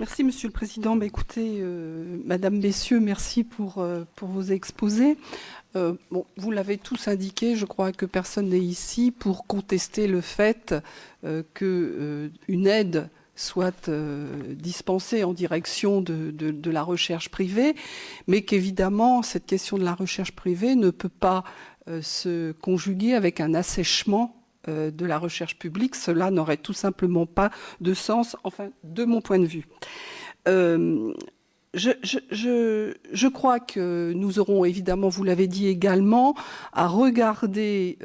Merci, Monsieur le Président. Bah, écoutez, Madame, Messieurs, merci pour vos exposés. Bon, vous l'avez tous indiqué, je crois que personne n'est ici pour contester le fait qu'une aide soit dispensée en direction de la recherche privée, mais qu'évidemment, cette question de la recherche privée ne peut pas se conjuguer avec un assèchement de la recherche publique. Cela n'aurait tout simplement pas de sens, enfin, de mon point de vue. Je crois que nous aurons évidemment, vous l'avez dit également, à regarder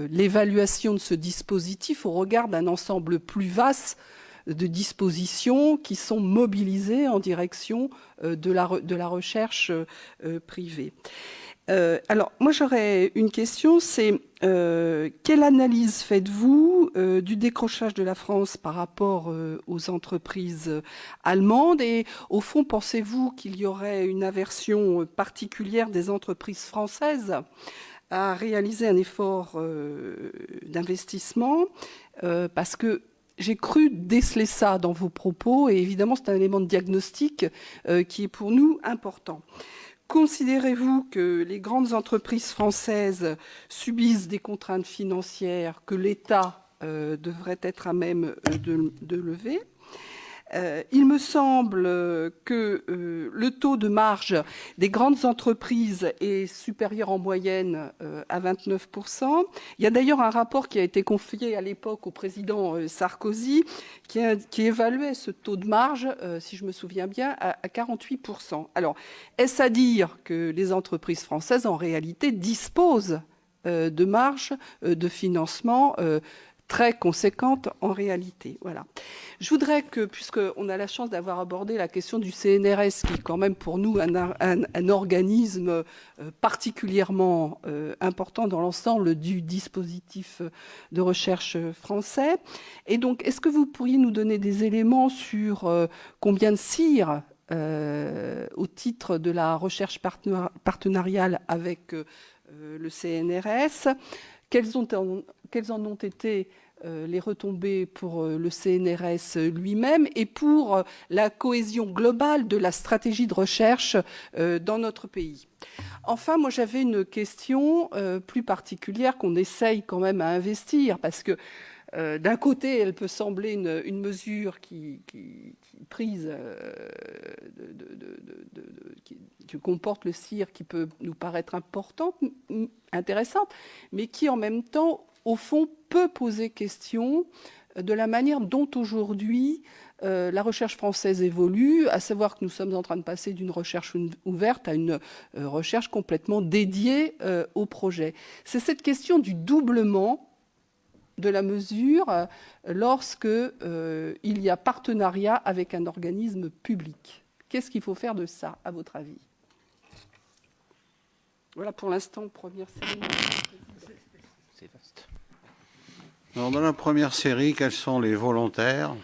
l'évaluation de ce dispositif au regard d'un ensemble plus vaste de dispositions qui sont mobilisées en direction de la recherche privée. Alors, moi j'aurais une question, c'est quelle analyse faites-vous du décrochage de la France par rapport aux entreprises allemandes et au fond, pensez-vous qu'il y aurait une aversion particulière des entreprises françaises à réaliser un effort d'investissement parce que j'ai cru déceler ça dans vos propos et évidemment c'est un élément de diagnostic qui est pour nous important. Considérez-vous que les grandes entreprises françaises subissent des contraintes financières que l'État devrait être à même de lever ? Il me semble que le taux de marge des grandes entreprises est supérieur en moyenne à 29%. Il y a d'ailleurs un rapport qui a été confié à l'époque au président Sarkozy qui évaluait ce taux de marge, si je me souviens bien, à 48%. Alors, est-ce à dire que les entreprises françaises, en réalité, disposent de marge de financement très conséquente en réalité. Voilà. Je voudrais que, puisqu'on a la chance d'avoir abordé la question du CNRS, qui est quand même pour nous un organisme particulièrement important dans l'ensemble du dispositif de recherche français. Et donc, est-ce que vous pourriez nous donner des éléments sur combien de CIR au titre de la recherche partenariale avec le CNRS, quelles en ont été les retombées pour le CNRS lui-même et pour la cohésion globale de la stratégie de recherche dans notre pays. Enfin, moi j'avais une question plus particulière qu'on essaye quand même à investir parce que d'un côté, elle peut sembler une mesure qui prise, qui comporte le CIR, qui peut nous paraître importante, intéressante, mais qui en même temps, au fond, peut poser question de la manière dont aujourd'hui la recherche française évolue, à savoir que nous sommes en train de passer d'une recherche ouverte à une recherche complètement dédiée au projet. C'est cette question du doublement de la mesure lorsque il y a partenariat avec un organisme public. Qu'est-ce qu'il faut faire de ça, à votre avis? Voilà pour l'instant, première série. C'est vaste. Alors, dans la première série, quels sont les volontaires?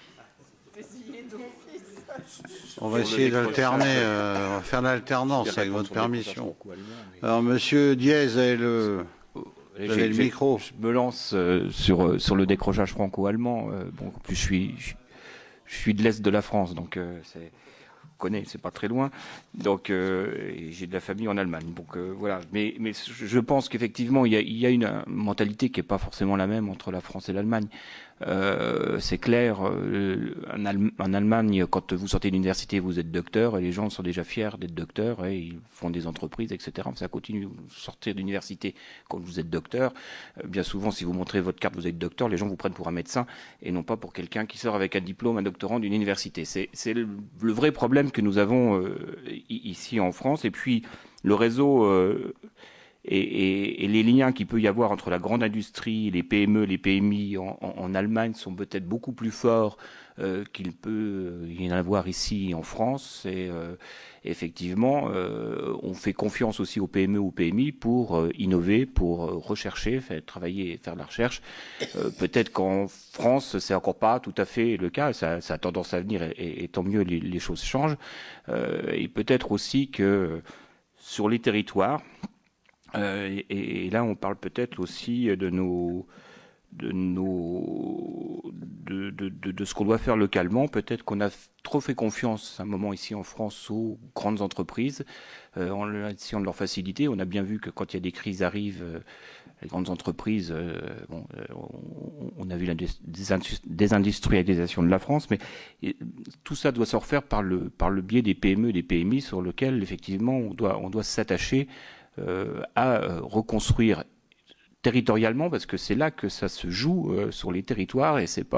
On va essayer d'alterner, on va faire l'alternance avec votre permission. Alors, Monsieur Diez a le micro. Je me lance sur le décrochage franco-allemand. Bon, en plus, je suis de l'Est de la France, donc c'est pas très loin. Donc, j'ai de la famille en Allemagne. Donc, voilà. Mais je pense qu'effectivement, il y a une mentalité qui n'est pas forcément la même entre la France et l'Allemagne. C'est clair, en Allemagne, quand vous sortez de l'université, vous êtes docteur et les gens sont déjà fiers d'être docteurs et ils font des entreprises, etc. Ça continue. Vous sortez de l'université quand vous êtes docteur. Bien souvent, si vous montrez votre carte, vous êtes docteur, les gens vous prennent pour un médecin et non pas pour quelqu'un qui sort avec un diplôme, un doctorant d'une université. C'est le vrai problème que nous avons ici en France. Et puis, le réseau... Et les liens qu'il peut y avoir entre la grande industrie, les PME, les PMI en Allemagne sont peut-être beaucoup plus forts qu'il peut y en avoir ici en France. Et effectivement, on fait confiance aussi aux PME ou PMI pour innover, pour rechercher, travailler, faire de la recherche. Peut-être qu'en France, c'est encore pas tout à fait le cas. Ça a tendance à venir et tant mieux, les choses changent. Et peut-être aussi que sur les territoires, et là, on parle peut-être aussi de ce qu'on doit faire localement. Peut-être qu'on a trop fait confiance à un moment ici en France aux grandes entreprises en essayant de leur faciliter. On a bien vu que quand il y a des crises arrivent, les grandes entreprises, on a vu la désindustrialisation de la France, mais tout ça doit se refaire par le biais des PME, des PMI, sur lequel effectivement on doit s'attacher à reconstruire territorialement, parce que c'est là que ça se joue sur les territoires, et c'est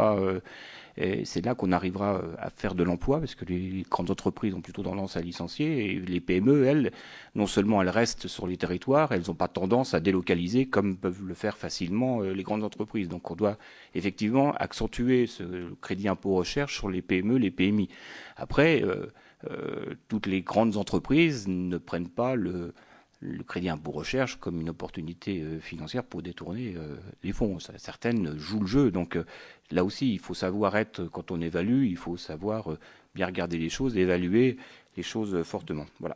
là qu'on arrivera à faire de l'emploi, parce que les grandes entreprises ont plutôt tendance à licencier, et les PME, elles, non seulement elles restent sur les territoires, elles n'ont pas tendance à délocaliser comme peuvent le faire facilement les grandes entreprises. Donc on doit effectivement accentuer ce crédit impôt recherche sur les PME, les PMI. Après, toutes les grandes entreprises ne prennent pas le crédit impôt recherche comme une opportunité financière pour détourner les fonds. Certaines jouent le jeu. Donc là aussi, il faut savoir être, quand on évalue, il faut savoir bien regarder les choses et évaluer les choses fortement. Voilà.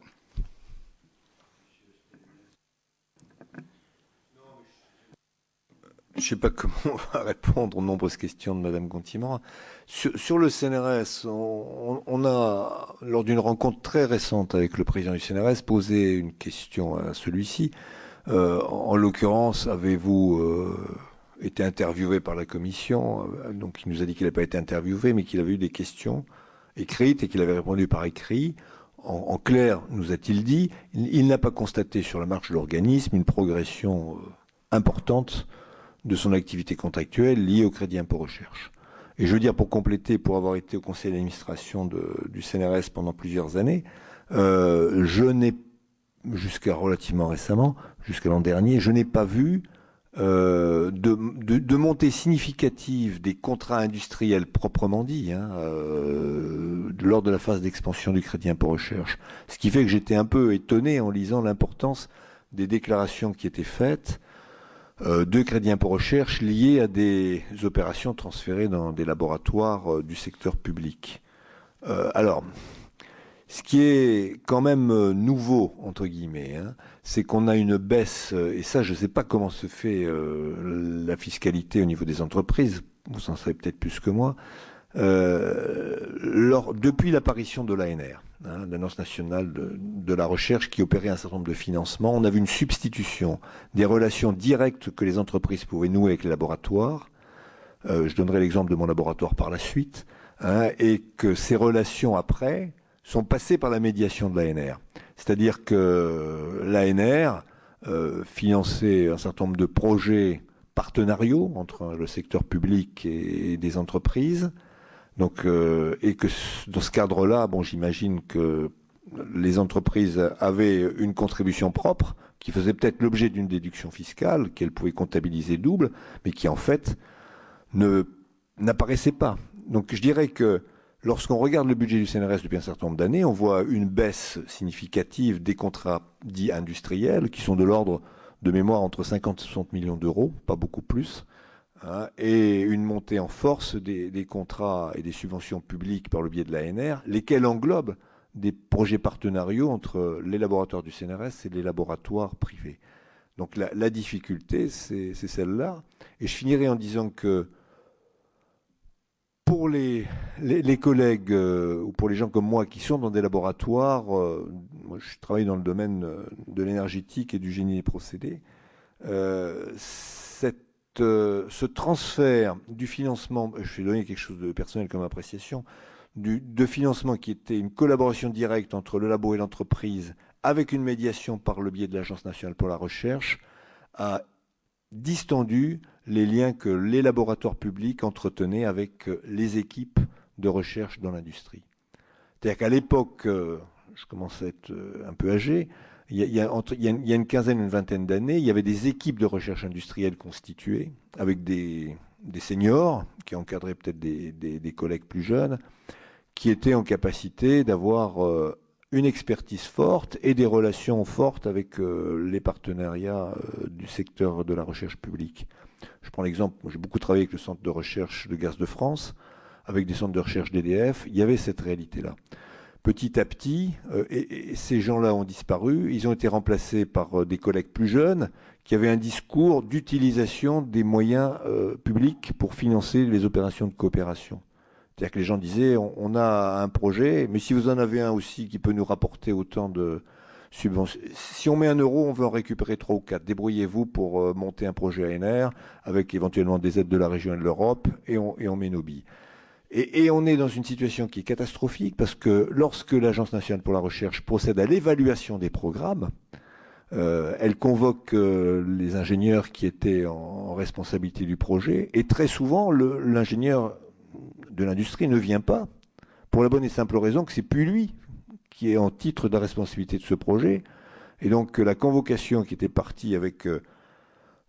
Je ne sais pas comment on va répondre aux nombreuses questions de Mme Gontimorin. Sur le CNRS, on a, lors d'une rencontre très récente avec le président du CNRS, posé une question à celui-ci. En l'occurrence, avez-vous été interviewé par la commission? Donc, il nous a dit qu'il n'avait pas été interviewé, mais qu'il avait eu des questions écrites et qu'il avait répondu par écrit. En clair, nous a-t-il dit, il n'a pas constaté sur la marche de l'organisme une progression importante de son activité contractuelle liée au crédit impôt recherche. Et je veux dire, pour compléter, pour avoir été au conseil d'administration du CNRS pendant plusieurs années, je n'ai, jusqu'à relativement récemment, jusqu'à l'an dernier, je n'ai pas vu de montée significative des contrats industriels proprement dit, lors de la phase d'expansion du crédit impôt recherche. Ce qui fait que j'étais un peu étonné en lisant l'importance des déclarations qui étaient faites de crédit impôt recherche liés à des opérations transférées dans des laboratoires du secteur public. Alors, ce qui est quand même nouveau, entre guillemets, c'est qu'on a une baisse, et ça je ne sais pas comment se fait la fiscalité au niveau des entreprises, vous en savez peut-être plus que moi, depuis l'apparition de l'ANR, l'Agence nationale de la recherche, qui opérait un certain nombre de financements, on a vu une substitution des relations directes que les entreprises pouvaient nouer avec les laboratoires. Je donnerai l'exemple de mon laboratoire par la suite, et que ces relations après sont passées par la médiation de l'ANR. C'est-à-dire que l'ANR finançait un certain nombre de projets partenariaux entre le secteur public et des entreprises. Donc, et que dans ce cadre-là, bon, j'imagine que les entreprises avaient une contribution propre qui faisait peut-être l'objet d'une déduction fiscale qu'elles pouvaient comptabiliser double, mais qui en fait n'apparaissait pas. Donc je dirais que lorsqu'on regarde le budget du CNRS depuis un certain nombre d'années, on voit une baisse significative des contrats dits industriels qui sont de l'ordre de mémoire entre 50 et 60 millions d'euros, pas beaucoup plus. Et une montée en force des contrats et des subventions publiques par le biais de l'ANR, lesquels englobent des projets partenariaux entre les laboratoires du CNRS et les laboratoires privés. Donc la difficulté, c'est celle-là. Et je finirai en disant que pour les collègues ou pour les gens comme moi qui sont dans des laboratoires, moi je travaille dans le domaine de l'énergétique et du génie des procédés, ce transfert du financement, je vais donner quelque chose de personnel comme appréciation, de financement qui était une collaboration directe entre le labo et l'entreprise avec une médiation par le biais de l'Agence nationale pour la recherche, a distendu les liens que les laboratoires publics entretenaient avec les équipes de recherche dans l'industrie. C'est-à-dire qu'à l'époque, je commence à être un peu âgé, il y a une quinzaine, une vingtaine d'années, il y avait des équipes de recherche industrielle constituées avec des seniors qui encadraient peut-être des collègues plus jeunes, qui étaient en capacité d'avoir une expertise forte et des relations fortes avec les partenariats du secteur de la recherche publique. Je prends l'exemple, j'ai beaucoup travaillé avec le centre de recherche de gaz de France, avec des centres de recherche d'EDF, il y avait cette réalité-là. Petit à petit, et ces gens-là ont disparu. Ils ont été remplacés par des collègues plus jeunes qui avaient un discours d'utilisation des moyens publics pour financer les opérations de coopération. C'est-à-dire que les gens disaient, on a un projet, mais si vous en avez un aussi qui peut nous rapporter autant de subventions, si on met 1 euro, on veut en récupérer 3 ou 4. Débrouillez-vous pour monter un projet ANR avec éventuellement des aides de la région et de l'Europe, et on met nos billes. Et on est dans une situation qui est catastrophique parce que lorsque l'Agence nationale pour la recherche procède à l'évaluation des programmes, elle convoque les ingénieurs qui étaient en responsabilité du projet, et très souvent, l'ingénieur de l'industrie ne vient pas, pour la bonne et simple raison que c'est plus lui qui est en titre de la responsabilité de ce projet. Et donc la convocation qui était partie avec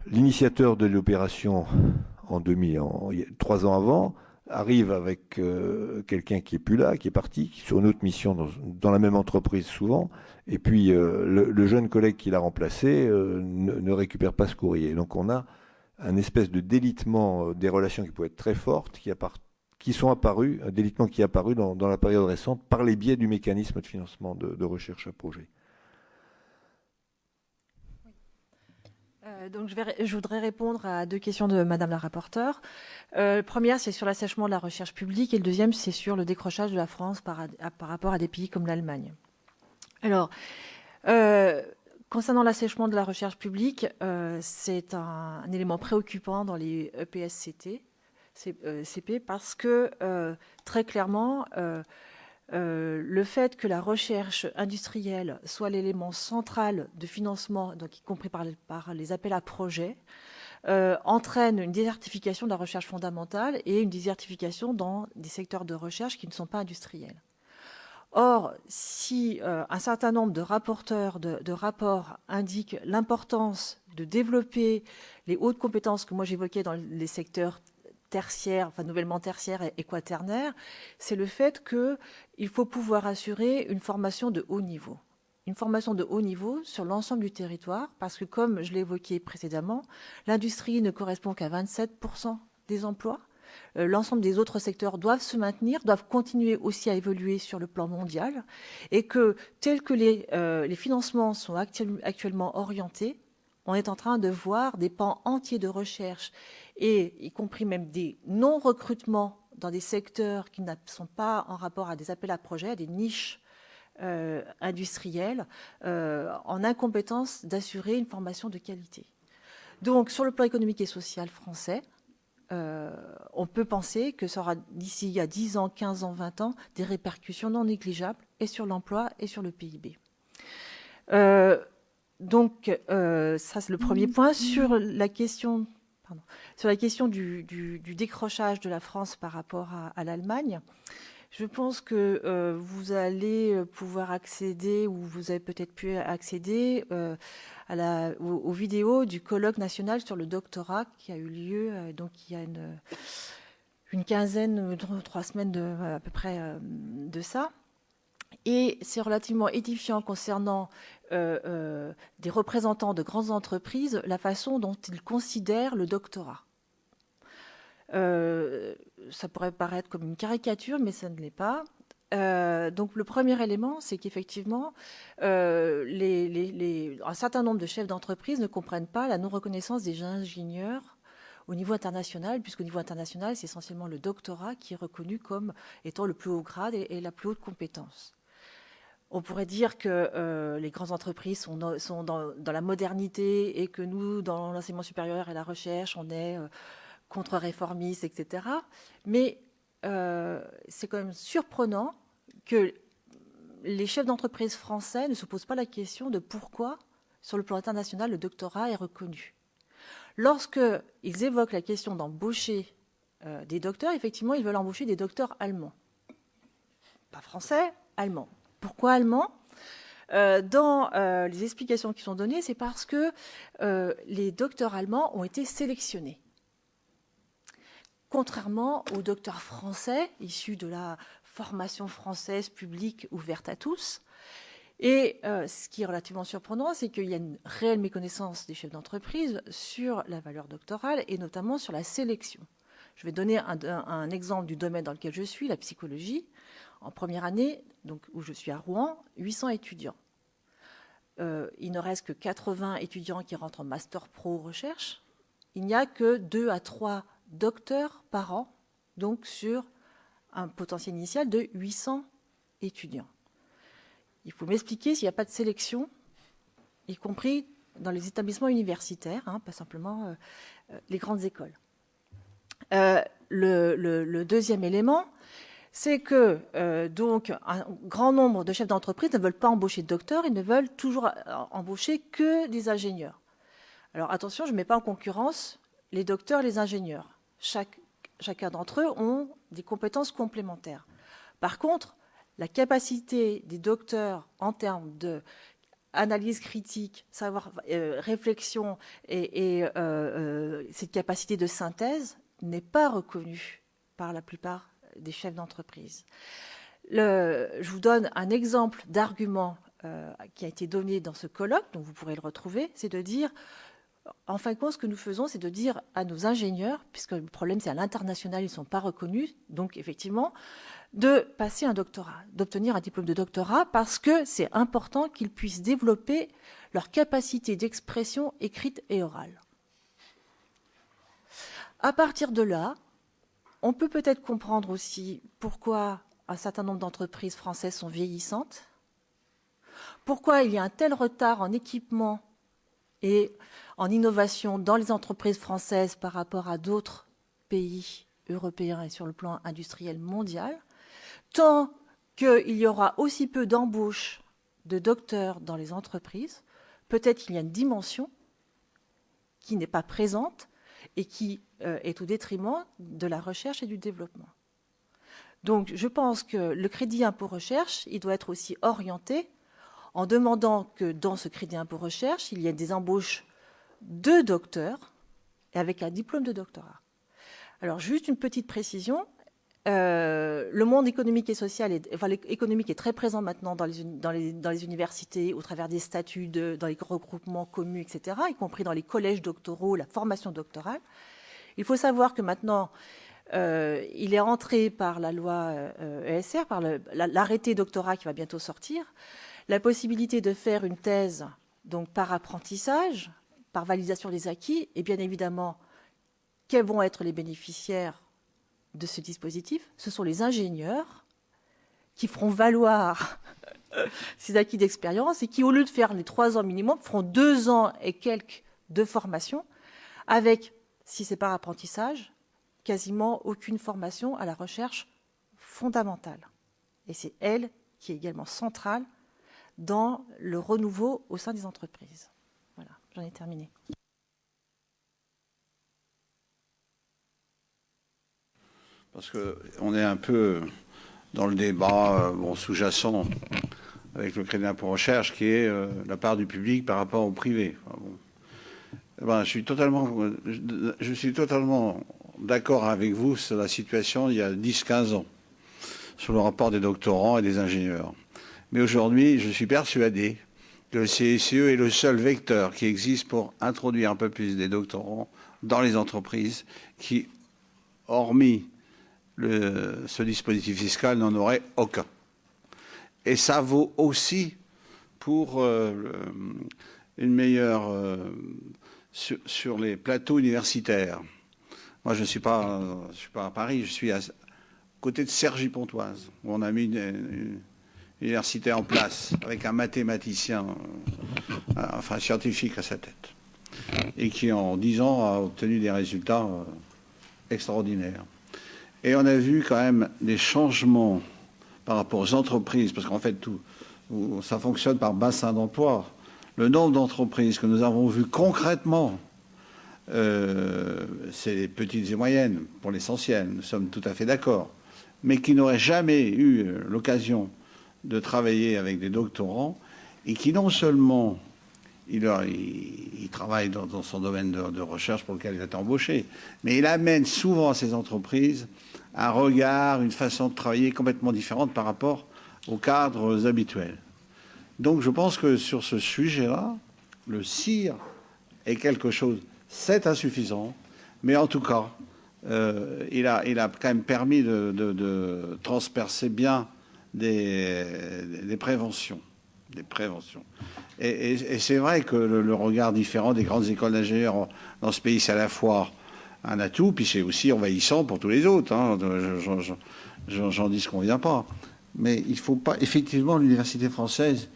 l'initiateur de l'opération en 3 ans avant, arrive avec quelqu'un qui est plus là, qui est parti, qui est sur une autre mission dans la même entreprise souvent, et puis le jeune collègue qui l'a remplacé ne récupère pas ce courrier. Donc on a un espèce de délitement des relations qui peuvent être très fortes, qui sont apparues, un délitement qui est apparu dans la période récente par les biais du mécanisme de financement de recherche à projet. Donc je voudrais répondre à 2 questions de Madame la rapporteure. Première, c'est sur l'assèchement de la recherche publique, et le deuxième, c'est sur le décrochage de la France par rapport à des pays comme l'Allemagne. Alors, concernant l'assèchement de la recherche publique, c'est un élément préoccupant dans les EPSCP parce que très clairement, le fait que la recherche industrielle soit l'élément central de financement, donc y compris par les appels à projets, entraîne une désertification de la recherche fondamentale et une désertification dans des secteurs de recherche qui ne sont pas industriels. Or, si un certain nombre de rapporteurs de rapports indiquent l'importance de développer les hautes compétences que moi j'évoquais dans les secteurs tertiaire, enfin nouvellement tertiaire et quaternaire, c'est le fait qu'il faut pouvoir assurer une formation de haut niveau. Une formation de haut niveau sur l'ensemble du territoire, parce que comme je l'ai évoqué précédemment, l'industrie ne correspond qu'à 27% des emplois. L'ensemble des autres secteurs doivent se maintenir, doivent continuer aussi à évoluer sur le plan mondial, et que tels que les financements sont actuellement orientés, on est en train de voir des pans entiers de recherche, et y compris même des non-recrutements dans des secteurs qui ne sont pas en rapport à des appels à projets, à des niches industrielles, en incompétence d'assurer une formation de qualité. Donc, sur le plan économique et social français, on peut penser que ça aura d'ici à 10 ans, 15 ans, 20 ans, des répercussions non négligeables et sur l'emploi et sur le PIB. Donc, ça c'est le premier point. Sur la question du décrochage de la France par rapport à l'Allemagne, je pense que vous allez pouvoir accéder, ou vous avez peut-être pu accéder aux vidéos du colloque national sur le doctorat qui a eu lieu donc il y a une quinzaine, 3 semaines à peu près de ça. Et c'est relativement édifiant concernant des représentants de grandes entreprises, la façon dont ils considèrent le doctorat. Ça pourrait paraître comme une caricature, mais ça ne l'est pas. Donc le premier élément, c'est qu'effectivement, un certain nombre de chefs d'entreprise ne comprennent pas la non-reconnaissance des ingénieurs au niveau international, puisqu'au niveau international, c'est essentiellement le doctorat qui est reconnu comme étant le plus haut grade et la plus haute compétence. On pourrait dire que les grandes entreprises sont dans la modernité et que nous, dans l'enseignement supérieur et la recherche, on est contre-réformistes, etc. Mais c'est quand même surprenant que les chefs d'entreprise français ne se posent pas la question de pourquoi, sur le plan international, le doctorat est reconnu. Lorsqu'ils évoquent la question d'embaucher des docteurs, effectivement, ils veulent embaucher des docteurs allemands. Pas français, allemands. Pourquoi allemands ? Dans les explications qui sont données, c'est parce que les docteurs allemands ont été sélectionnés. Contrairement aux docteurs français, issus de la formation française publique ouverte à tous. Et ce qui est relativement surprenant, c'est qu'il y a une réelle méconnaissance des chefs d'entreprise sur la valeur doctorale et notamment sur la sélection. Je vais donner un exemple du domaine dans lequel je suis, la psychologie. En première année, donc, où je suis à Rouen, 800 étudiants. Il ne reste que 80 étudiants qui rentrent en Master Pro recherche. Il n'y a que 2 à 3 docteurs par an, donc sur un potentiel initial de 800 étudiants. Il faut m'expliquer s'il n'y a pas de sélection, y compris dans les établissements universitaires, hein, pas simplement les grandes écoles. Le deuxième élément, c'est que donc un grand nombre de chefs d'entreprise ne veulent pas embaucher de docteurs, ils ne veulent toujours embaucher que des ingénieurs. Alors attention, je ne mets pas en concurrence les docteurs et les ingénieurs. Chacun d'entre eux ont des compétences complémentaires. Par contre, la capacité des docteurs en termes d'analyse critique, savoir, réflexion et cette capacité de synthèse n'est pas reconnue par la plupart des chefs d'entreprise. Je vous donne un exemple d'argument qui a été donné dans ce colloque, donc vous pourrez le retrouver, c'est de dire, en fin de compte, ce que nous faisons, c'est de dire à nos ingénieurs, puisque le problème c'est à l'international, ils ne sont pas reconnus, donc effectivement, de passer un doctorat, d'obtenir un diplôme de doctorat, parce que c'est important qu'ils puissent développer leur capacité d'expression écrite et orale. À partir de là, on peut peut-être comprendre aussi pourquoi un certain nombre d'entreprises françaises sont vieillissantes, pourquoi il y a un tel retard en équipement et en innovation dans les entreprises françaises par rapport à d'autres pays européens et sur le plan industriel mondial, tant qu'il y aura aussi peu d'embauches de docteurs dans les entreprises, peut-être qu'il y a une dimension qui n'est pas présente et qui est au détriment de la recherche et du développement. Donc je pense que le crédit impôt recherche, il doit être aussi orienté en demandant que dans ce crédit impôt recherche, il y ait des embauches de docteurs et avec un diplôme de doctorat. Alors juste une petite précision, le monde économique et social, l'économique est très présent maintenant dans les universités, au travers des statuts, dans les regroupements communs, etc., y compris dans les collèges doctoraux, la formation doctorale. Il faut savoir que maintenant, il est entré par la loi ESR, par l'arrêté doctorat qui va bientôt sortir, la possibilité de faire une thèse donc par apprentissage, par validation des acquis, et bien évidemment, quels vont être les bénéficiaires de ce dispositif? Ce sont les ingénieurs qui feront valoir ces acquis d'expérience et qui, au lieu de faire les 3 ans minimum, feront 2 ans et quelques de formation, avec, si c'est par apprentissage, quasiment aucune formation à la recherche fondamentale. Et c'est elle qui est également centrale dans le renouveau au sein des entreprises. Voilà, j'en ai terminé. Parce qu'on est un peu dans le débat sous-jacent avec le crédit d'impôt recherche qui est la part du public par rapport au privé. Enfin, bon. Je suis totalement d'accord avec vous sur la situation il y a 10-15 ans, sur le rapport des doctorants et des ingénieurs. Mais aujourd'hui, je suis persuadé que le CSE est le seul vecteur qui existe pour introduire un peu plus des doctorants dans les entreprises qui, hormis ce dispositif fiscal, n'en aurait aucun. Et ça vaut aussi pour une meilleure sur les plateaux universitaires. Moi, je ne suis pas à Paris, je suis à côté de Cergy-Pontoise, où on a mis une université en place avec un mathématicien, enfin scientifique à sa tête, et qui en 10 ans a obtenu des résultats extraordinaires. Et on a vu quand même des changements par rapport aux entreprises, parce qu'en fait, ça fonctionne par bassin d'emploi. Le nombre d'entreprises que nous avons vues concrètement, c'est les petites et moyennes, pour l'essentiel, nous sommes tout à fait d'accord, mais qui n'auraient jamais eu l'occasion de travailler avec des doctorants et qui non seulement il travaille dans son domaine de recherche pour lequel il est embauché, mais il amène souvent à ces entreprises un regard, une façon de travailler complètement différente par rapport aux cadres habituels. Donc je pense que sur ce sujet-là, le CIR est quelque chose, c'est insuffisant, mais en tout cas, il a quand même permis de transpercer bien des préventions. Des préventions. Et c'est vrai que le regard différent des grandes écoles d'ingénieurs dans ce pays, c'est à la fois un atout, puis c'est aussi envahissant pour tous les autres. Hein. J'en dis ce qu'on ne vient pas. Mais il ne faut pas, effectivement, l'université française,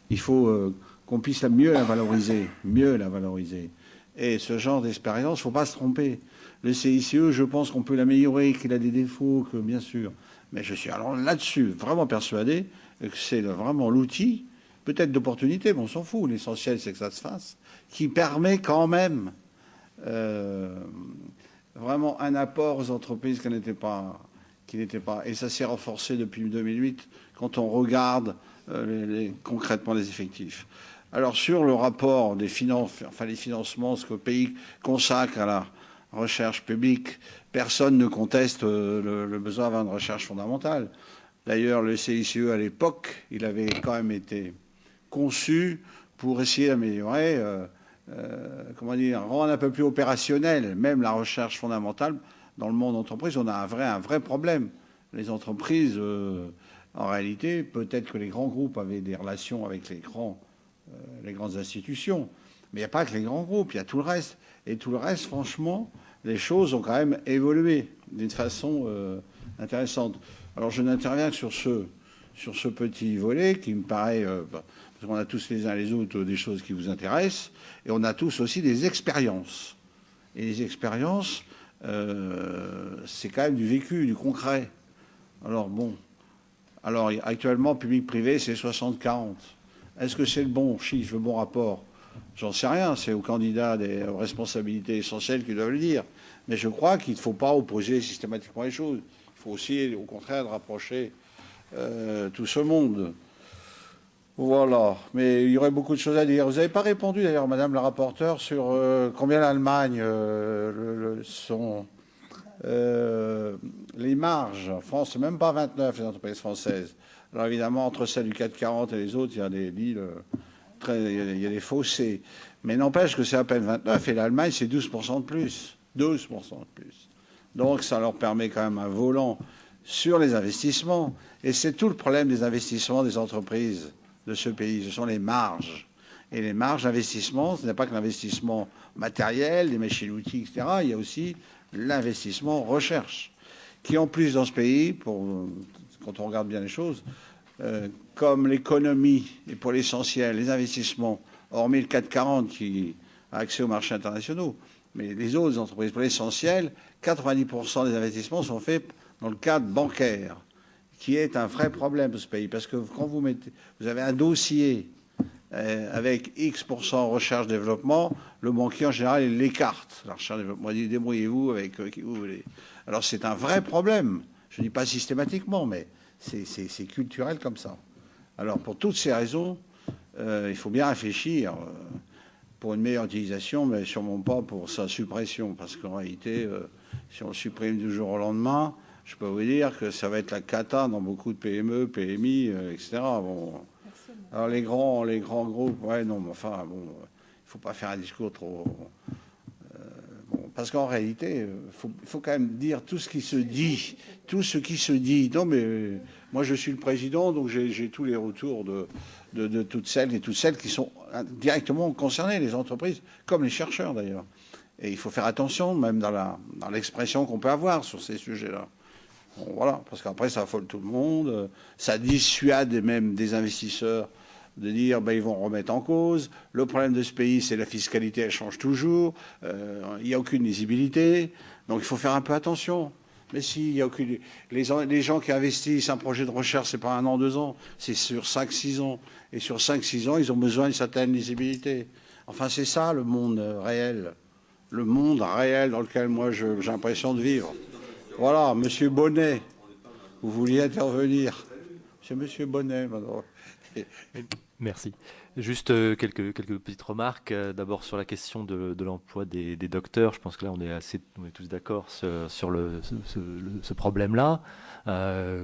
il faut qu'on puisse mieux la valoriser. Mieux la valoriser. Et ce genre d'expérience, il ne faut pas se tromper. Le CICE, je pense qu'on peut l'améliorer, qu'il a des défauts, que bien sûr. Mais je suis alors là-dessus vraiment persuadé que c'est vraiment l'outil, peut-être d'opportunité, mais on s'en fout. L'essentiel, c'est que ça se fasse, qui permet quand même vraiment un apport aux entreprises qui n'étaient pas. Et ça s'est renforcé depuis 2008 quand on regarde concrètement les effectifs. Alors sur le rapport des finances, enfin les financements, ce que le pays consacre à la recherche publique, personne ne conteste le besoin d'avoir une recherche fondamentale. D'ailleurs, le CICE à l'époque, il avait quand même été conçu pour essayer d'améliorer, comment dire, rendre un peu plus opérationnel même la recherche fondamentale. Dans le monde entreprise, on a un vrai problème. Les entreprises, en réalité, peut-être que les grands groupes avaient des relations avec les grandes institutions, mais il n'y a pas que les grands groupes, il y a tout le reste. Et tout le reste, franchement, les choses ont quand même évolué d'une façon intéressante. Alors je n'interviens que sur ce petit volet qui me paraît, parce qu'on a tous les uns les autres des choses qui vous intéressent, et on a tous aussi des expériences. Et les expériences, c'est quand même du vécu, du concret. Alors bon, alors actuellement, public-privé, c'est 60-40. Est-ce que c'est le bon chiffre, le bon rapport? J'en sais rien, c'est aux candidats des responsabilités essentielles qui doivent le dire. Mais je crois qu'il ne faut pas opposer systématiquement les choses. Il faut aussi, au contraire, rapprocher tout ce monde. Voilà. Mais il y aurait beaucoup de choses à dire. Vous n'avez pas répondu, d'ailleurs, Madame la rapporteure, sur combien l'Allemagne sont les marges. En France, c'est même pas 29, les entreprises françaises. Alors évidemment, entre celles du 440 et les autres, il y a des deals il y a des fossés. Mais n'empêche que c'est à peine 29 et l'Allemagne, c'est 12% de plus. 12% de plus. Donc ça leur permet quand même un volant sur les investissements. Et c'est tout le problème des investissements des entreprises de ce pays. Ce sont les marges. Et les marges d'investissement, ce n'est pas que l'investissement matériel, les machines-outils, etc. Il y a aussi l'investissement recherche, qui en plus dans ce pays, quand on regarde bien les choses, comme l'économie et pour l'essentiel, les investissements, hormis le 440 qui a accès aux marchés internationaux, mais les autres entreprises, pour l'essentiel, 90% des investissements sont faits dans le cadre bancaire, qui est un vrai problème de ce pays. Parce que quand vous avez un dossier avec X% recherche-développement, le banquier en général, il l'écarte. La recherche-développement, il dit débrouillez-vous avec qui vous voulez. Alors c'est un vrai problème. Je ne dis pas systématiquement, mais c'est culturel comme ça. Alors pour toutes ces raisons, il faut bien réfléchir pour une meilleure utilisation, mais sûrement pas pour sa suppression. Parce qu'en réalité, si on le supprime du jour au lendemain, je peux vous dire que ça va être la cata dans beaucoup de PME, PMI, etc. Bon. Alors les grands groupes, ouais, non, mais enfin, bon, il ne faut pas faire un discours trop... bon, parce qu'en réalité, il faut quand même dire tout ce qui se dit. Tout ce qui se dit. Non, mais moi, je suis le président, donc j'ai tous les retours de toutes celles et toutes celles qui sont directement concernées, les entreprises, comme les chercheurs d'ailleurs. Et il faut faire attention, même dans l'expression qu'on peut avoir sur ces sujets-là. Bon, voilà, parce qu'après, ça affole tout le monde. Ça dissuade même des investisseurs de dire ben, ils vont remettre en cause. Le problème de ce pays, c'est la fiscalité, elle change toujours. Il n'y a aucune lisibilité. Donc il faut faire un peu attention. Mais si, il y a aucune... les gens qui investissent un projet de recherche, c'est pas 1 an, 2 ans, c'est sur 5-6 ans. Et sur 5-6 ans, ils ont besoin d'une certaine lisibilité. Enfin, c'est ça le monde réel. Le monde réel dans lequel moi j'ai l'impression de vivre. Voilà, Monsieur Bonnet, vous vouliez intervenir. C'est Monsieur Bonnet, maintenant. Merci. Juste quelques petites remarques. D'abord sur la question de l'emploi des docteurs. Je pense que là, on est tous d'accord sur ce problème-là.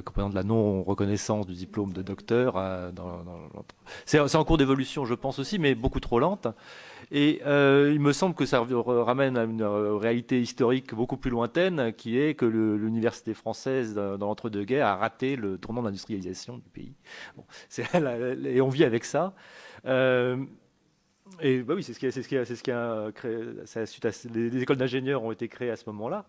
Comprenant de la non-reconnaissance du diplôme de docteur. C'est en cours d'évolution, je pense aussi, mais beaucoup trop lente. Et il me semble que ça ramène à une réalité historique beaucoup plus lointaine, qui est que l'université française, dans l'entre-deux-guerres, a raté le tournant d'industrialisation du pays. Bon, et on vit avec ça. Et bah oui, c'est ce qui a créé. Les écoles d'ingénieurs ont été créées à ce moment-là.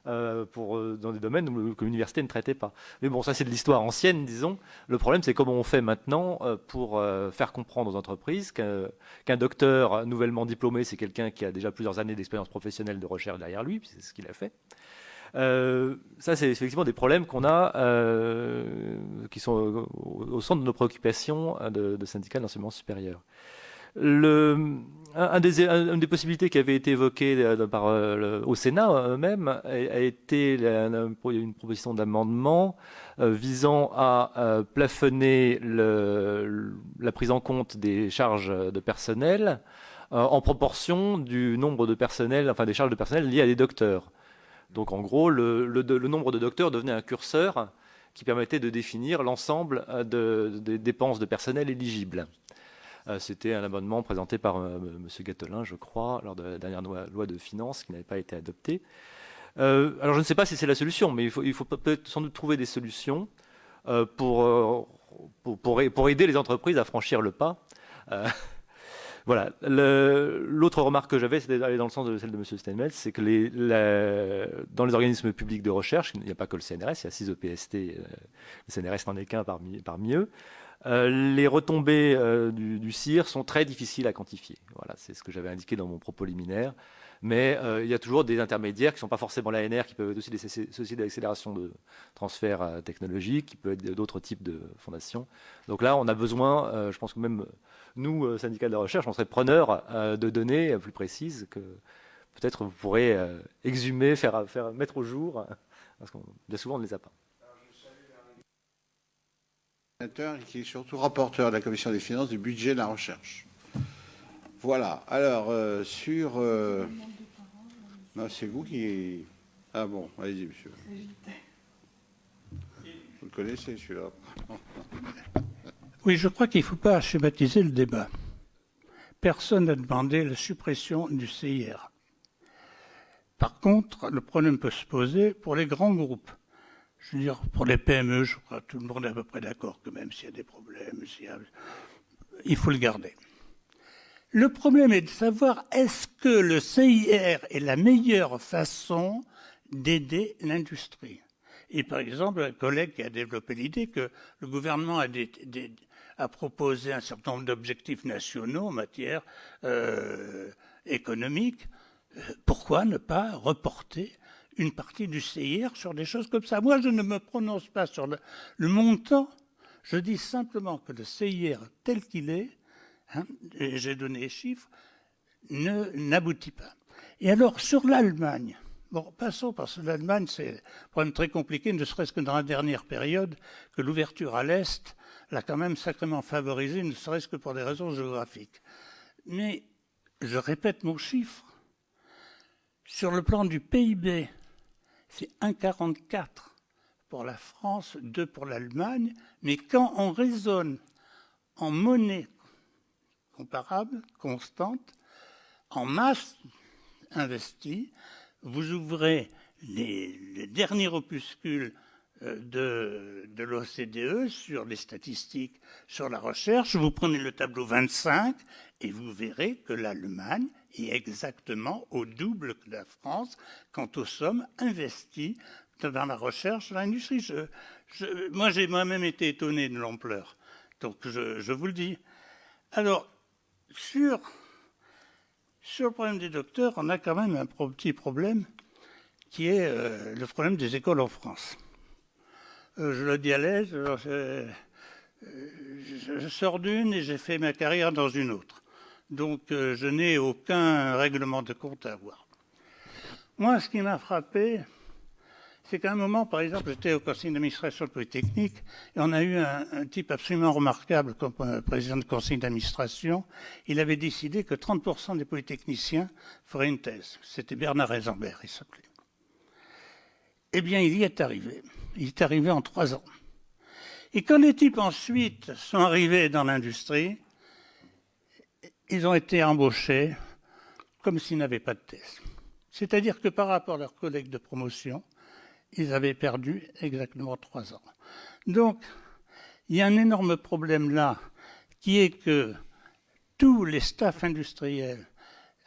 Dans des domaines que l'université ne traitait pas. Mais bon, ça c'est de l'histoire ancienne, disons. Le problème, c'est comment on fait maintenant pour faire comprendre aux entreprises qu'un docteur nouvellement diplômé, c'est quelqu'un qui a déjà plusieurs années d'expérience professionnelle de recherche derrière lui, puis c'est ce qu'il a fait. Ça, c'est effectivement des problèmes qu'on a, qui sont au centre de nos préoccupations de syndicats d'enseignement supérieur. Une des possibilités qui avait été évoquée au Sénat même a été une proposition d'amendement visant à plafonner la prise en compte des charges de personnel en proportion du nombre de personnel, enfin des charges de personnel liées à des docteurs. Donc en gros, le nombre de docteurs devenait un curseur qui permettait de définir l'ensemble des dépenses de personnel éligibles. C'était un amendement présenté par M. Gattelin, je crois, lors de la dernière loi de finances qui n'avait pas été adoptée. Alors je ne sais pas si c'est la solution, mais il faut peut-être sans doute trouver des solutions pour aider les entreprises à franchir le pas. Voilà. L'autre remarque que j'avais, c'était d'aller dans le sens de celle de M. Steinmetz, c'est que dans les organismes publics de recherche, il n'y a pas que le CNRS, il y a 6 EPST, le CNRS n'en est qu'un parmi eux. Les retombées du CIR sont très difficiles à quantifier. Voilà, c'est ce que j'avais indiqué dans mon propos liminaire. Mais il y a toujours des intermédiaires qui ne sont pas forcément l'ANR, qui peuvent être aussi des sociétés d'accélération de transfert technologique, qui peuvent être d'autres types de fondations. Donc là, on a besoin, je pense que même nous, syndicats de la recherche, on serait preneurs de données plus précises que peut-être vous pourrez exhumer, faire mettre au jour, parce que bien souvent, on ne les a pas. Qui est surtout rapporteur de la Commission des finances du budget de la recherche. Voilà. Alors, non, c'est vous qui... Ah bon, allez-y, monsieur. Vous le connaissez, celui-là. Oui, je crois qu'il ne faut pas schématiser le débat. Personne n'a demandé la suppression du CIR. Par contre, le problème peut se poser pour les grands groupes. Je veux dire, pour les PME, je crois que tout le monde est à peu près d'accord que même s'il y a des problèmes, il faut le garder. Le problème est de savoir est-ce que le CIR est la meilleure façon d'aider l'industrie. Et par exemple, un collègue qui a développé l'idée que le gouvernement a proposé un certain nombre d'objectifs nationaux en matière économique. Pourquoi ne pas reporter une partie du CIR sur des choses comme ça? Moi, je ne me prononce pas sur le montant. Je dis simplement que le CIR tel qu'il est, et j'ai donné les chiffres, n'aboutit pas. Et alors, sur l'Allemagne, bon, passons, parce que l'Allemagne, c'est un problème très compliqué, ne serait-ce que dans la dernière période, que l'ouverture à l'Est l'a quand même sacrément favorisé, ne serait-ce que pour des raisons géographiques. Mais, je répète mon chiffre, sur le plan du PIB, c'est 1,44 pour la France, 2 pour l'Allemagne, mais quand on raisonne en monnaie comparable, constante, en masse investie, vous ouvrez les derniers opuscules de l'OCDE sur les statistiques, sur la recherche, vous prenez le tableau 25 et vous verrez que l'Allemagne est exactement au double que la France quant aux sommes investies dans la recherche, dans l'industrie. Moi, j'ai moi-même été étonné de l'ampleur. Donc, je vous le dis. Alors, sur le problème des docteurs, on a quand même un petit problème qui est le problème des écoles en France. Je le dis à l'aise, je sors d'une et j'ai fait ma carrière dans une autre. Donc, je n'ai aucun règlement de compte à avoir. Moi, ce qui m'a frappé, c'est qu'à un moment, par exemple, j'étais au conseil d'administration de Polytechnique et on a eu un type absolument remarquable comme président de conseil d'administration. Il avait décidé que 30% des polytechniciens feraient une thèse. C'était Bernard Heisenberg, il s'appelait. Eh bien, il y est arrivé. Il est arrivé en 3 ans. Et quand les types ensuite sont arrivés dans l'industrie, ils ont été embauchés comme s'ils n'avaient pas de thèse. C'est-à-dire que par rapport à leurs collègues de promotion, ils avaient perdu exactement 3 ans. Donc, il y a un énorme problème là, qui est que tous les staffs industriels,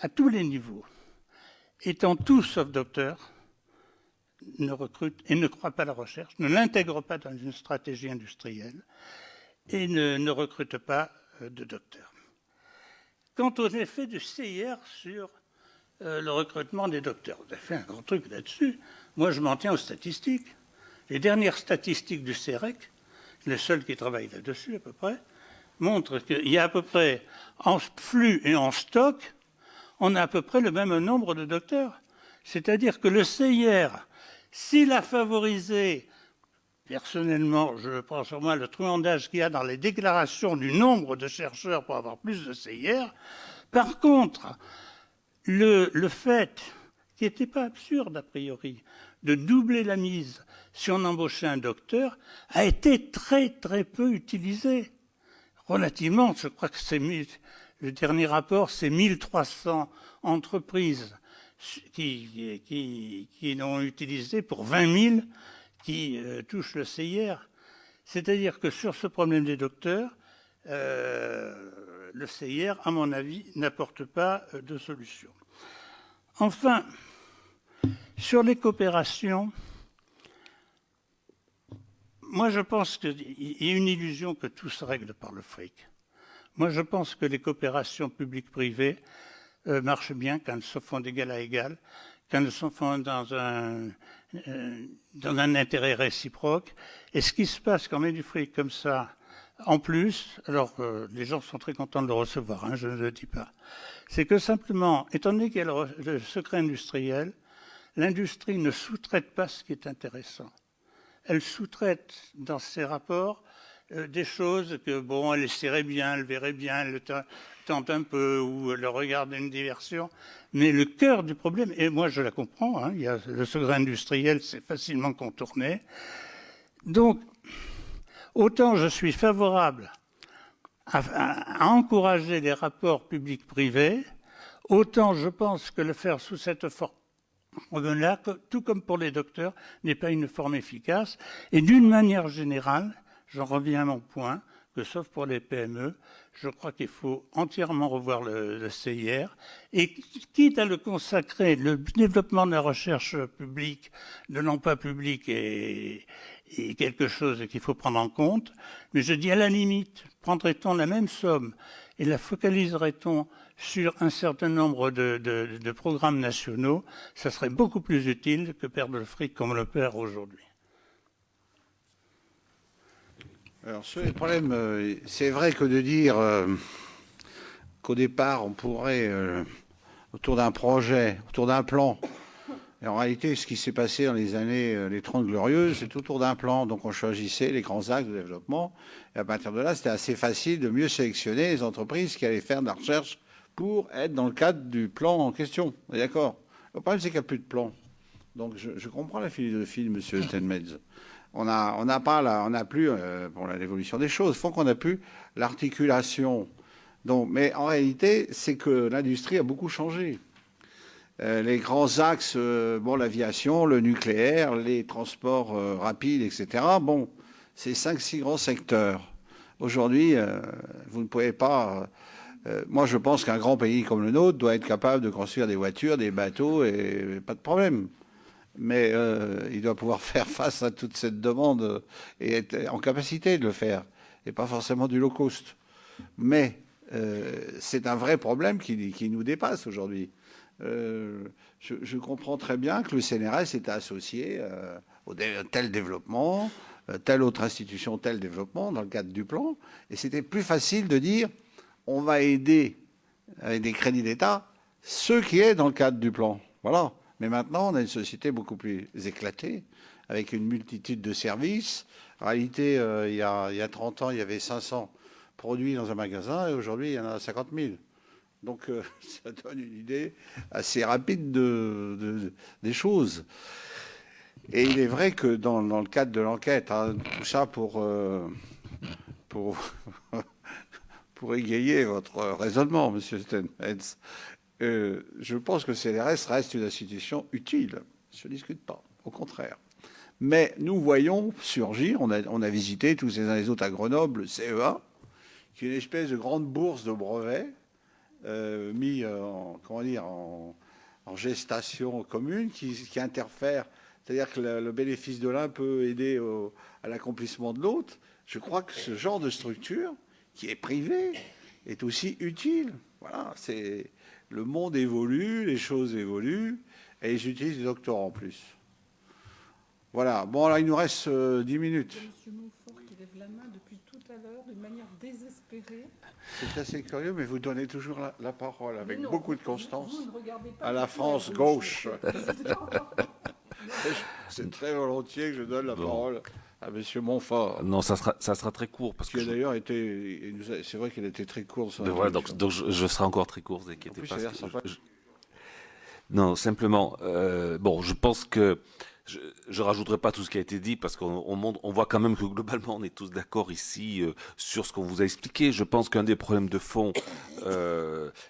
à tous les niveaux, étant tous sauf docteurs, ne recrutent et ne croient pas à la recherche, ne l'intègrent pas dans une stratégie industrielle et ne recrutent pas de docteurs. Quant aux effets du CIR sur le recrutement des docteurs, vous avez fait un grand truc là-dessus. Moi, je m'en tiens aux statistiques. Les dernières statistiques du CEREC, le seul qui travaille là-dessus à peu près, montrent qu'il y a à peu près, en flux et en stock, on a à peu près le même nombre de docteurs. C'est-à-dire que le CIR, s'il a favorisé, personnellement, je prends sur moi le truandage qu'il y a dans les déclarations du nombre de chercheurs pour avoir plus de CIR, par contre, le fait, qui n'était pas absurde a priori, de doubler la mise si on embauchait un docteur, a été très très peu utilisé. Relativement, je crois que le dernier rapport, c'est 1300 entreprises qui l'ont utilisé pour 20 000 qui touchent le CIR. C'est-à-dire que sur ce problème des docteurs, le CIR, à mon avis, n'apporte pas de solution. Enfin, sur les coopérations, moi je pense qu'il y a une illusion que tout se règle par le fric. Moi je pense que les coopérations publiques-privées marchent bien quand elles se font d'égal à égal, quand elles se font dans un intérêt réciproque. Et ce qui se passe quand on met du fric comme ça, en plus, alors les gens sont très contents de le recevoir, hein, je ne le dis pas, c'est que simplement, étant donné qu'il y a le secret industriel, l'industrie ne sous-traite pas ce qui est intéressant. Elle sous-traite dans ses rapports des choses que, bon, elle essaierait bien, elle verrait bien, elle le tente un peu, ou elle regarde une diversion. Mais le cœur du problème, et moi je la comprends, hein, il y a le secret industriel, c'est facilement contourné. Donc, autant je suis favorable à encourager les rapports publics-privés, autant je pense que le faire sous cette forme-là, tout comme pour les docteurs, n'est pas une forme efficace. Et d'une manière générale, j'en reviens à mon point, que sauf pour les PME, je crois qu'il faut entièrement revoir le CIR et quitte à le consacrer, le développement de la recherche publique, de l'emploi public est quelque chose qu'il faut prendre en compte. Mais je dis à la limite, prendrait-on la même somme et la focaliserait-on sur un certain nombre de programmes nationaux, ça serait beaucoup plus utile que perdre le fric comme on le perd aujourd'hui. Alors, sur les problèmes, c'est vrai que de dire qu'au départ, on pourrait, autour d'un projet, autour d'un plan, et en réalité, ce qui s'est passé dans les années, les 30 glorieuses, c'est autour d'un plan. Donc, on choisissait les grands axes de développement. Et à partir de là, c'était assez facile de mieux sélectionner les entreprises qui allaient faire de la recherche pour être dans le cadre du plan en question. On est d'accord? Le problème, c'est qu'il n'y a plus de plan. Donc, je comprends la philosophie de M. Steinmetz. On n'a plus, pour l'évolution des choses, il faut qu'on a plus l'articulation. Donc, mais en réalité, c'est que l'industrie a beaucoup changé. Les grands axes, bon, l'aviation, le nucléaire, les transports rapides, etc. Bon, c'est 5-6 grands secteurs. Aujourd'hui, vous ne pouvez pas... moi, je pense qu'un grand pays comme le nôtre doit être capable de construire des voitures, des bateaux, et pas de problème. Mais il doit pouvoir faire face à toute cette demande et être en capacité de le faire, et pas forcément du low cost. Mais c'est un vrai problème qui nous dépasse aujourd'hui. Je comprends très bien que le CNRS est associé au tel développement, telle autre institution, tel développement dans le cadre du plan, et c'était plus facile de dire on va aider avec des crédits d'État ceux qui est dans le cadre du plan. Voilà. Mais maintenant, on a une société beaucoup plus éclatée, avec une multitude de services. En réalité, il y a 30 ans, il y avait 500 produits dans un magasin, et aujourd'hui, il y en a 50 000. Donc, ça donne une idée assez rapide des choses. Et il est vrai que dans le cadre de l'enquête, hein, tout ça pour égayer votre raisonnement, Monsieur Stenhetz, je pense que le CNRS reste une institution utile. Je ne discute pas, au contraire. Mais nous voyons surgir, on a visité tous les uns les autres à Grenoble, le CEA, qui est une espèce de grande bourse de brevets mis en gestation commune, qui interfère. C'est-à-dire que le bénéfice de l'un peut aider à l'accomplissement de l'autre. Je crois que ce genre de structure, qui est privée, est aussi utile. Voilà, le monde évolue, les choses évoluent, et j'utilise des doctorants en plus. Voilà. Bon, là, il nous reste 10 minutes. Monsieur Montfort qui lève la main depuis tout à l'heure d'une manière désespérée. C'est assez curieux, mais vous donnez toujours la parole avec beaucoup de constance Vous ne regardez pas à la France gauche. C'est très volontiers que je donne la parole à Monsieur Montfort. Non, ça sera très court. Parce que d'ailleurs été... C'est vrai qu'il a été très court. Voilà, donc je serai encore très court, vous inquiétez pas. Non, simplement, je pense que je rajouterai pas tout ce qui a été dit parce on voit quand même que globalement on est tous d'accord ici sur ce qu'on vous a expliqué. Je pense qu'un des problèmes de fond,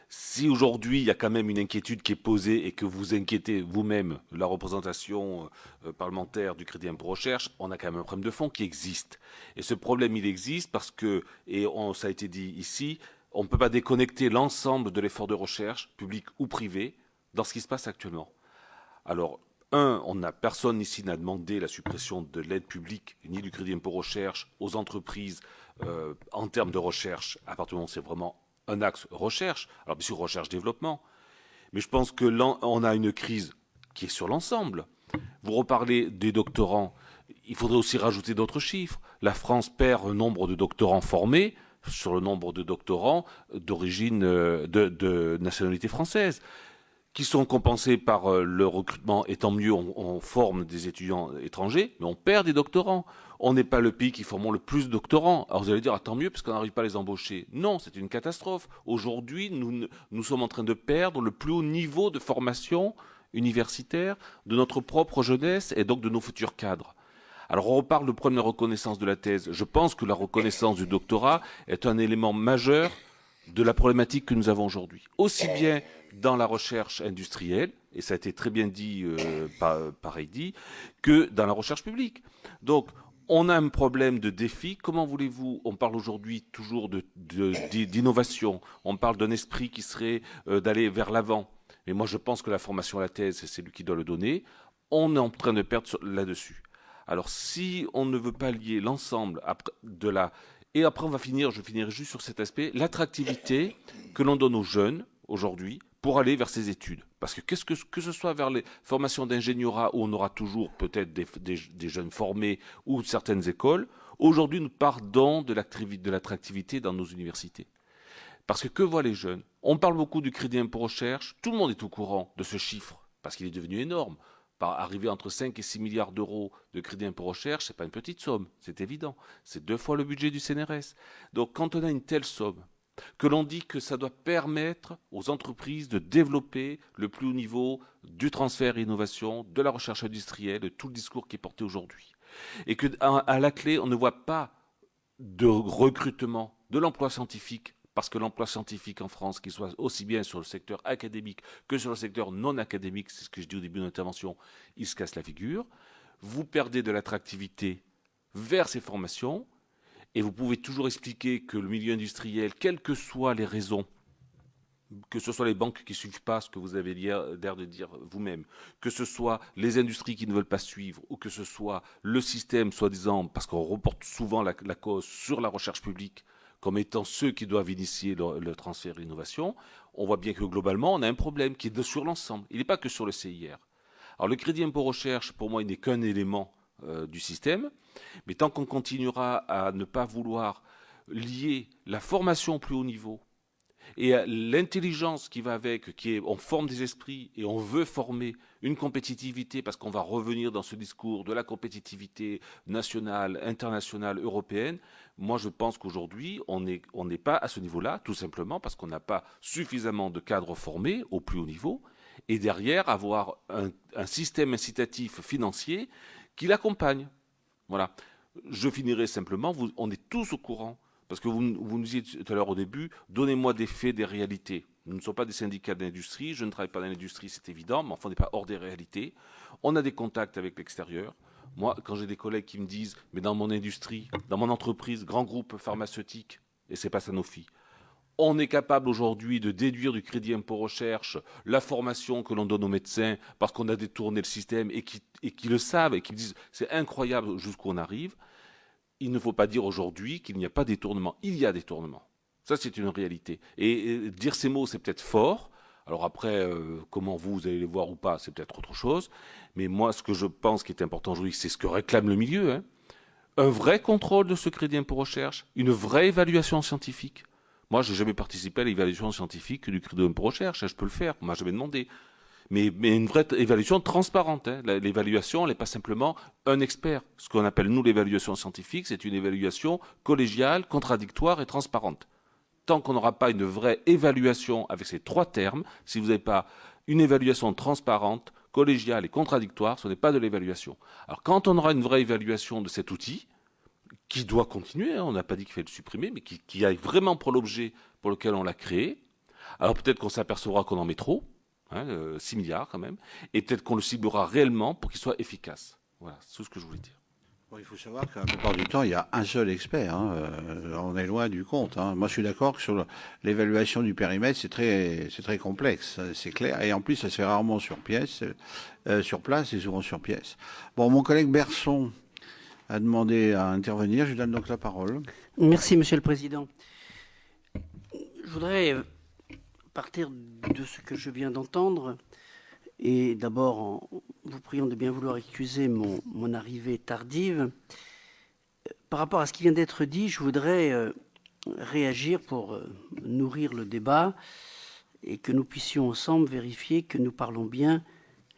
si aujourd'hui il y a quand même une inquiétude qui est posée et que vous inquiétez vous-même la représentation parlementaire du Crédit Impôt Recherche, on a quand même un problème de fond qui existe. Et ce problème il existe parce que, ça a été dit ici, on ne peut pas déconnecter l'ensemble de l'effort de recherche, public ou privé, dans ce qui se passe actuellement. Alors, personne ici n'a demandé la suppression de l'aide publique ni du Crédit Impôt Recherche aux entreprises en termes de recherche, à partir du moment où c'est vraiment un axe recherche, alors bien sûr recherche-développement, mais je pense que là, on a une crise qui est sur l'ensemble. Vous reparlez des doctorants, il faudrait aussi rajouter d'autres chiffres. La France perd un nombre de doctorants formés sur le nombre de doctorants d'origine de nationalité française, qui sont compensés par le recrutement, et tant mieux, on forme des étudiants étrangers, mais on perd des doctorants. On n'est pas le pays qui forme le plus de doctorants. Alors vous allez dire, tant mieux, parce qu'on n'arrive pas à les embaucher. Non, c'est une catastrophe. Aujourd'hui, nous sommes en train de perdre le plus haut niveau de formation universitaire de notre propre jeunesse et donc de nos futurs cadres. Alors on reparle du problème de la reconnaissance de la thèse. Je pense que la reconnaissance du doctorat est un élément majeur de la problématique que nous avons aujourd'hui. Aussi bien dans la recherche industrielle, et ça a été très bien dit par Heidi, que dans la recherche publique. Donc, on a un problème de défi. Comment voulez-vous, on parle aujourd'hui toujours d'innovation, on parle d'un esprit qui serait d'aller vers l'avant. Mais moi, je pense que la formation à la thèse, c'est lui qui doit le donner. On est en train de perdre là-dessus. Alors, si on ne veut pas lier l'ensemble de la... Et après, je finirai juste sur cet aspect, l'attractivité que l'on donne aux jeunes, aujourd'hui, pour aller vers ces études. Parce que que ce soit vers les formations d'ingénierat, où on aura toujours peut-être des jeunes formés, ou certaines écoles, aujourd'hui, nous partons de l'attractivité dans nos universités. Parce que voient les jeunes? On parle beaucoup du Crédit Impôt Recherche, tout le monde est au courant de ce chiffre, parce qu'il est devenu énorme. Arriver entre 5 et 6 milliards d'euros de Crédit Impôt Recherche, ce n'est pas une petite somme, c'est évident. C'est 2 fois le budget du CNRS. Donc quand on a une telle somme, que l'on dit que ça doit permettre aux entreprises de développer le plus haut niveau du transfert et innovation, de la recherche industrielle, de tout le discours qui est porté aujourd'hui. Et qu'à la clé, on ne voit pas de recrutement de l'emploi scientifique, parce que l'emploi scientifique en France, qu'il soit aussi bien sur le secteur académique que sur le secteur non académique, c'est ce que je dis au début de l'intervention, il se casse la figure. Vous perdez de l'attractivité vers ces formations, et vous pouvez toujours expliquer que le milieu industriel, quelles que soient les raisons, que ce soit les banques qui ne suivent pas ce que vous avez l'air de dire vous-même, que ce soit les industries qui ne veulent pas suivre, ou que ce soit le système, soi-disant, parce qu'on reporte souvent la cause sur la recherche publique, comme étant ceux qui doivent initier le transfert et l'innovation, on voit bien que globalement, on a un problème qui est sur l'ensemble. Il n'est pas que sur le CIR. Alors le Crédit Impôt Recherche, pour moi, il n'est qu'un élément du système, mais tant qu'on continuera à ne pas vouloir lier la formation au plus haut niveau Et l'intelligence qui va avec, qui est on forme des esprits et on veut former une compétitivité parce qu'on va revenir dans ce discours de la compétitivité nationale, internationale, européenne. Moi, je pense qu'aujourd'hui, on n'est pas à ce niveau-là, tout simplement parce qu'on n'a pas suffisamment de cadres formés au plus haut niveau. Et derrière, avoir un système incitatif financier qui l'accompagne. Voilà. Je finirai simplement, on est tous au courant. Parce que vous nous disiez tout à l'heure au début, donnez-moi des faits, des réalités. Nous ne sommes pas des syndicats d'industrie, je ne travaille pas dans l'industrie, c'est évident, mais enfin on n'est pas hors des réalités. On a des contacts avec l'extérieur. Moi, quand j'ai des collègues qui me disent, mais dans mon industrie, dans mon entreprise, grand groupe pharmaceutique, et c'est pas Sanofi, on est capable aujourd'hui de déduire du crédit impôt recherche la formation que l'on donne aux médecins parce qu'on a détourné le système et qui le savent et qui me disent, c'est incroyable jusqu'où on arrive. Il ne faut pas dire aujourd'hui qu'il n'y a pas détournement. Il y a détournement. Ça, c'est une réalité. Et dire ces mots, c'est peut-être fort. Alors après, comment vous allez les voir ou pas, c'est peut-être autre chose. Mais moi, ce que je pense qui est important aujourd'hui, c'est ce que réclame le milieu. Hein. Un vrai contrôle de ce crédit impôt recherche, une vraie évaluation scientifique. Moi, je n'ai jamais participé à l'évaluation scientifique du crédit impôt recherche. Je peux le faire. On m'a jamais demandé. Mais une vraie évaluation transparente. Hein. L'évaluation, elle n'est pas simplement un expert. Ce qu'on appelle, nous, l'évaluation scientifique, c'est une évaluation collégiale, contradictoire et transparente. Tant qu'on n'aura pas une vraie évaluation avec ces trois termes, si vous n'avez pas une évaluation transparente, collégiale et contradictoire, ce n'est pas de l'évaluation. Alors quand on aura une vraie évaluation de cet outil, qui doit continuer, hein, on n'a pas dit qu'il fallait le supprimer, mais qui aille vraiment pour l'objet pour lequel on l'a créé, alors peut-être qu'on s'apercevra qu'on en met trop, 6 milliards quand même, et peut-être qu'on le ciblera réellement pour qu'il soit efficace. Voilà, c'est tout ce que je voulais dire. Bon, il faut savoir qu'à la plupart du temps, il y a un seul expert. Hein. On est loin du compte. Hein. Moi, je suis d'accord que sur l'évaluation du périmètre, c'est très complexe, c'est clair. Et en plus, ça se fait rarement sur place et souvent sur pièce. Bon, mon collègue Berson a demandé à intervenir. Je lui donne donc la parole. Merci, Monsieur le Président. Je voudrais partir de ce que je viens d'entendre et d'abord en vous priant de bien vouloir excuser mon arrivée tardive. Par rapport à ce qui vient d'être dit, je voudrais réagir pour nourrir le débat et que nous puissions ensemble vérifier que nous parlons bien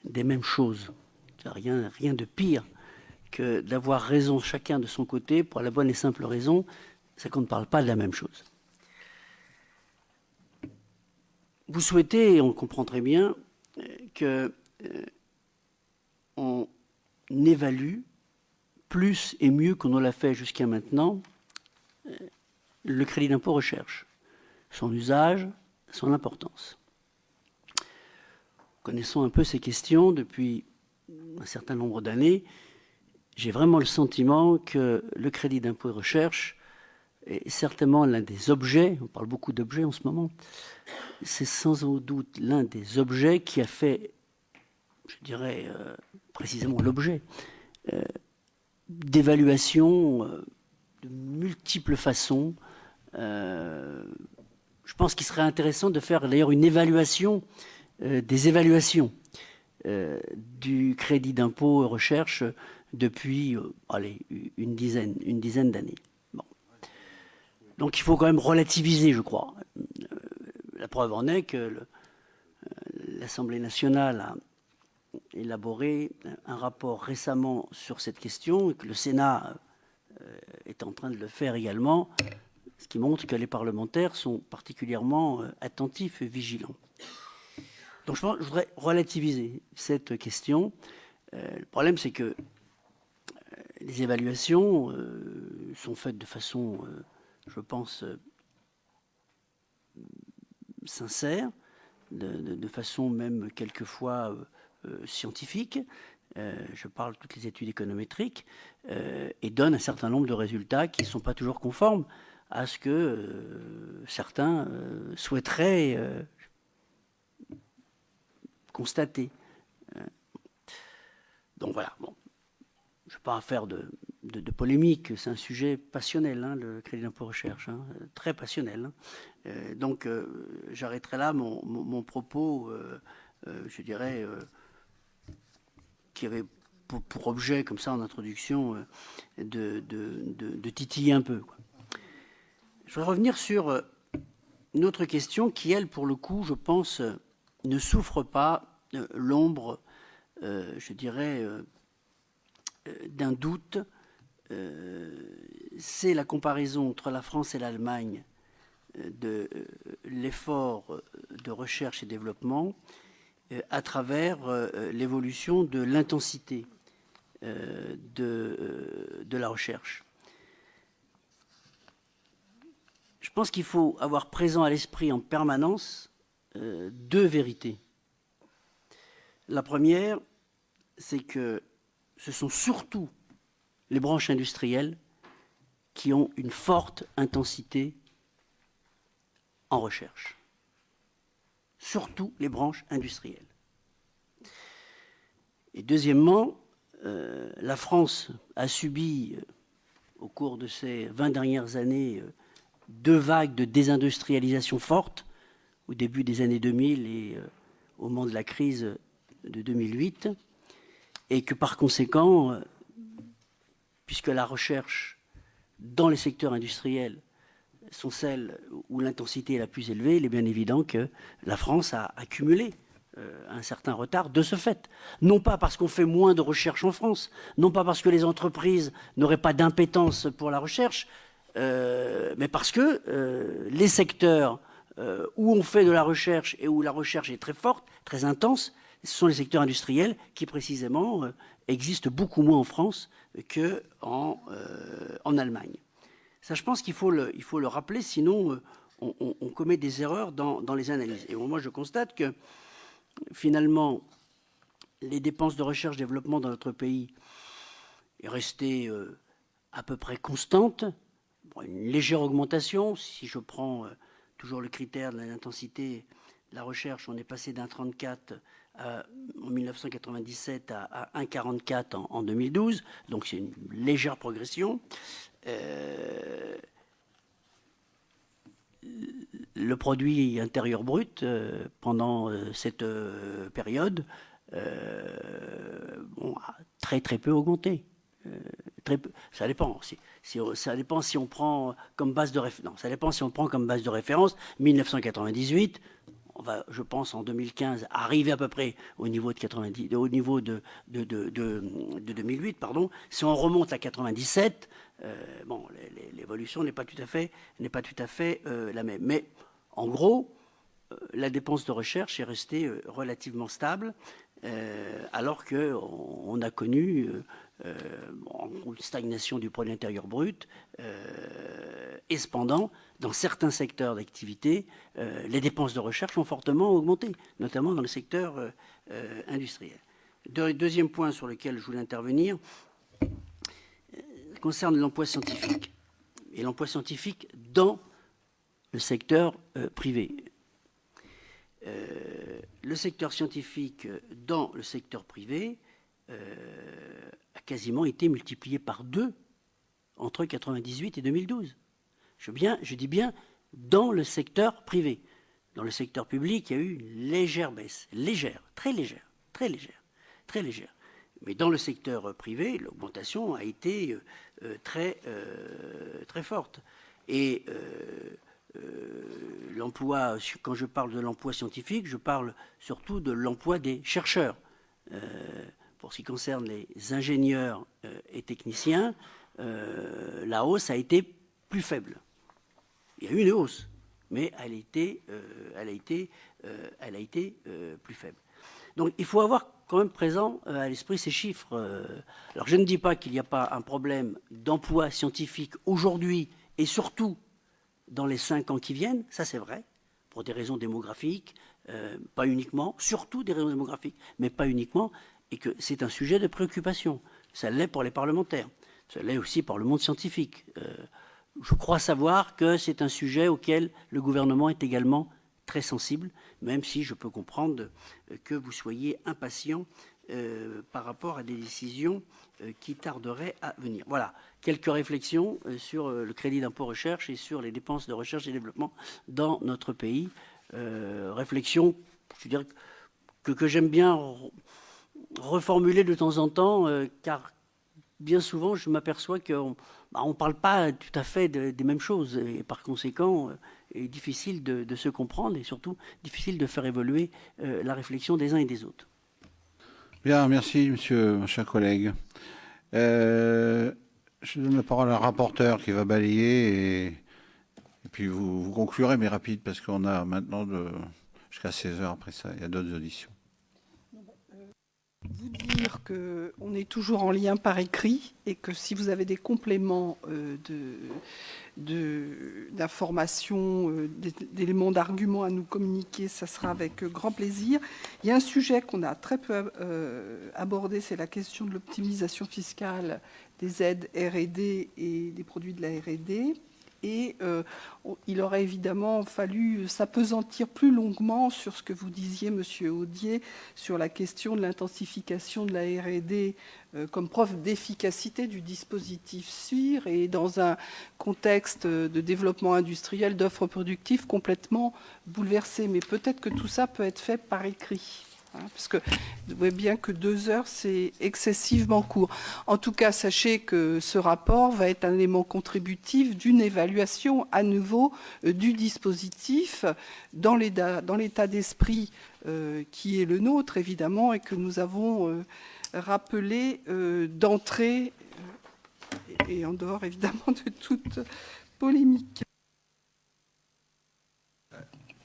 des mêmes choses. Il n'y a rien de pire que d'avoir raison chacun de son côté pour la bonne et simple raison, c'est qu'on ne parle pas de la même chose. Vous souhaitez, et on comprend très bien, que on évalue plus et mieux qu'on ne l'a fait jusqu'à maintenant le crédit d'impôt recherche, son usage, son importance. Connaissons un peu ces questions depuis un certain nombre d'années. J'ai vraiment le sentiment que le crédit d'impôt recherche est certainement l'un des objets, on parle beaucoup d'objets en ce moment, c'est sans doute l'un des objets qui a fait, je dirais précisément l'objet, d'évaluation de multiples façons. Je pense qu'il serait intéressant de faire d'ailleurs une évaluation des évaluations du crédit d'impôt recherche depuis une dizaine d'années. Bon. Donc il faut quand même relativiser, je crois. La preuve en est que l'Assemblée nationale a élaboré un rapport récemment sur cette question et que le Sénat est en train de le faire également, ce qui montre que les parlementaires sont particulièrement attentifs et vigilants. Donc je voudrais relativiser cette question. Le problème, c'est que les évaluations sont faites de façon, je pense, sincère, de façon même quelquefois scientifique. Je parle de toutes les études économétriques et donne un certain nombre de résultats qui ne sont pas toujours conformes à ce que certains souhaiteraient constater. Donc voilà, bon. Je ne vais pas faire de polémique, c'est un sujet passionnel, hein, le crédit d'impôt recherche, hein, très passionnel. Hein. Donc j'arrêterai là mon propos, je dirais, qui avait pour objet, comme ça en introduction, de titiller un peu, quoi. Je voudrais revenir sur une autre question qui, elle, pour le coup, je pense, ne souffre pas l'ombre, je dirais, d'un doute. C'est la comparaison entre la France et l'Allemagne de l'effort de recherche et développement à travers l'évolution de l'intensité de la recherche. Je pense qu'il faut avoir présent à l'esprit en permanence deux vérités. La première, c'est que ce sont surtout les branches industrielles qui ont une forte intensité en recherche. Surtout les branches industrielles. Et deuxièmement, la France a subi, au cours de ces 20 dernières années, deux vagues de désindustrialisation fortes, au début des années 2000 et au moment de la crise de 2008, et que par conséquent, puisque la recherche dans les secteurs industriels sont celles où l'intensité est la plus élevée, il est bien évident que la France a accumulé un certain retard de ce fait. Non pas parce qu'on fait moins de recherche en France, non pas parce que les entreprises n'auraient pas d'impétence pour la recherche, mais parce que les secteurs où on fait de la recherche et où la recherche est très forte, très intense, ce sont les secteurs industriels qui précisément existent beaucoup moins en France qu'en Allemagne. Ça, je pense qu'il faut le rappeler, sinon on commet des erreurs dans les analyses. Et moi, je constate que finalement, les dépenses de recherche-développement dans notre pays est restée à peu près constante. Bon, une légère augmentation, si je prends toujours le critère de l'intensité de la recherche, on est passé d'un 34 en 1997 à 1,44 en 2012, donc c'est une légère progression. Le produit intérieur brut pendant cette période a très peu augmenté. Très peu. Ça dépend. Ça dépend si on prend comme base de référence. Non, ça dépend si on prend comme base de référence 1998. On va, je pense, en 2015, arriver à peu près au niveau de 90, au niveau de 2008, pardon. Si on remonte à 97, bon, l'évolution n'est pas tout à fait la même. Mais en gros, la dépense de recherche est restée relativement stable, alors qu'on a connu une stagnation du produit intérieur brut, et cependant, dans certains secteurs d'activité, les dépenses de recherche ont fortement augmenté, notamment dans le secteur industriel. Deuxième point sur lequel je voulais intervenir concerne l'emploi scientifique, et l'emploi scientifique dans le secteur privé. Le secteur scientifique dans le secteur privé a quasiment été multiplié par 2 entre 1998 et 2012. Je dis bien dans le secteur privé. Dans le secteur public, il y a eu une légère baisse, très légère. Mais dans le secteur privé, l'augmentation a été très forte. Et l'emploi, quand je parle de l'emploi scientifique, je parle surtout de l'emploi des chercheurs. Pour ce qui concerne les ingénieurs et techniciens, la hausse a été plus faible. Il y a eu une hausse, mais elle a été plus faible. Donc il faut avoir quand même présent à l'esprit ces chiffres. Alors je ne dis pas qu'il n'y a pas un problème d'emploi scientifique aujourd'hui et surtout dans les 5 ans qui viennent, ça c'est vrai, pour des raisons démographiques, pas uniquement, surtout des raisons démographiques, mais pas uniquement, et que c'est un sujet de préoccupation. Ça l'est pour les parlementaires, ça l'est aussi pour le monde scientifique. Je crois savoir que c'est un sujet auquel le gouvernement est également très sensible, même si je peux comprendre que vous soyez impatient par rapport à des décisions qui tarderaient à venir. Voilà, quelques réflexions sur le crédit d'impôt recherche et sur les dépenses de recherche et développement dans notre pays. Réflexions, je dirais, que j'aime bien reformuler de temps en temps, car bien souvent, je m'aperçois qu'on ne parle pas tout à fait des mêmes choses. Et par conséquent, il est difficile de se comprendre et surtout difficile de faire évoluer la réflexion des uns et des autres. Bien, merci, monsieur, mon cher collègue. Je donne la parole à un rapporteur qui va balayer et puis vous conclurez, mais rapide, parce qu'on a maintenant jusqu'à 16 heures après ça, il y a d'autres auditions. Vous dire qu'on est toujours en lien par écrit et que si vous avez des compléments d'informations, d'éléments d'arguments à nous communiquer, ça sera avec grand plaisir. Il y a un sujet qu'on a très peu abordé, c'est la question de l'optimisation fiscale des aides R&D et des produits de la R&D. Et il aurait évidemment fallu s'appesantir plus longuement sur ce que vous disiez, Monsieur Audier, sur la question de l'intensification de la R&D comme preuve d'efficacité du dispositif SUR et dans un contexte de développement industriel, d'offres productives complètement bouleversé. Mais peut-être que tout ça peut être fait par écrit. Parce que vous voyez bien que 2 heures, c'est excessivement court. En tout cas, sachez que ce rapport va être un élément contributif d'une évaluation à nouveau du dispositif dans l'état d'esprit qui est le nôtre, évidemment, et que nous avons rappelé d'entrée et en dehors, évidemment, de toute polémique.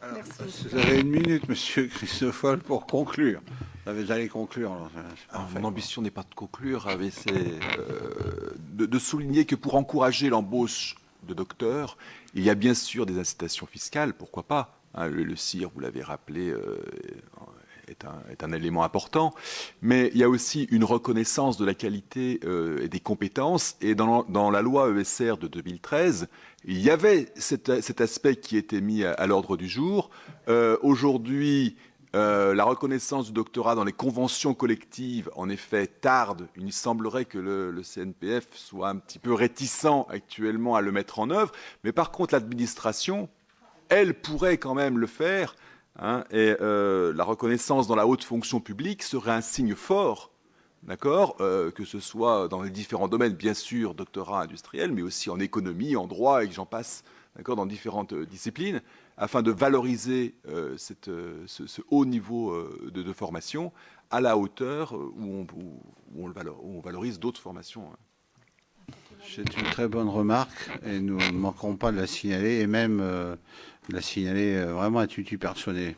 Alors, merci. vous avez 1 minute, monsieur Christoffel, pour conclure. Vous allez conclure. Alors, mon ambition n'est pas de conclure, mais c'est de souligner que pour encourager l'embauche de docteurs, il y a bien sûr des incitations fiscales, pourquoi pas. Hein, le CIR, vous l'avez rappelé, est un élément important, mais il y a aussi une reconnaissance de la qualité et des compétences. Et dans la loi ESR de 2013, il y avait cet aspect qui était mis à l'ordre du jour. Aujourd'hui, la reconnaissance du doctorat dans les conventions collectives, en effet, tarde. Il semblerait que le CNPF soit un petit peu réticent actuellement à le mettre en œuvre. Mais par contre, l'administration, elle pourrait quand même le faire. Hein, et la reconnaissance dans la haute fonction publique serait un signe fort. D'accord, que ce soit dans les différents domaines, bien sûr, doctorat industriel, mais aussi en économie, en droit, et que j'en passe, d'accord, dans différentes disciplines, afin de valoriser ce haut niveau de formation à la hauteur où on valorise d'autres formations. C'est une très bonne remarque, et nous ne manquerons pas de la signaler, et même de la signaler vraiment à tutu personné.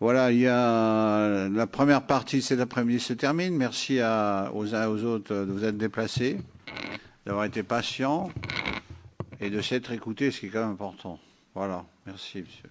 Voilà, il y a la première partie cet après-midi se termine. Merci aux uns et aux autres de vous être déplacés, d'avoir été patients et de s'être écoutés, ce qui est quand même important. Voilà, merci monsieur.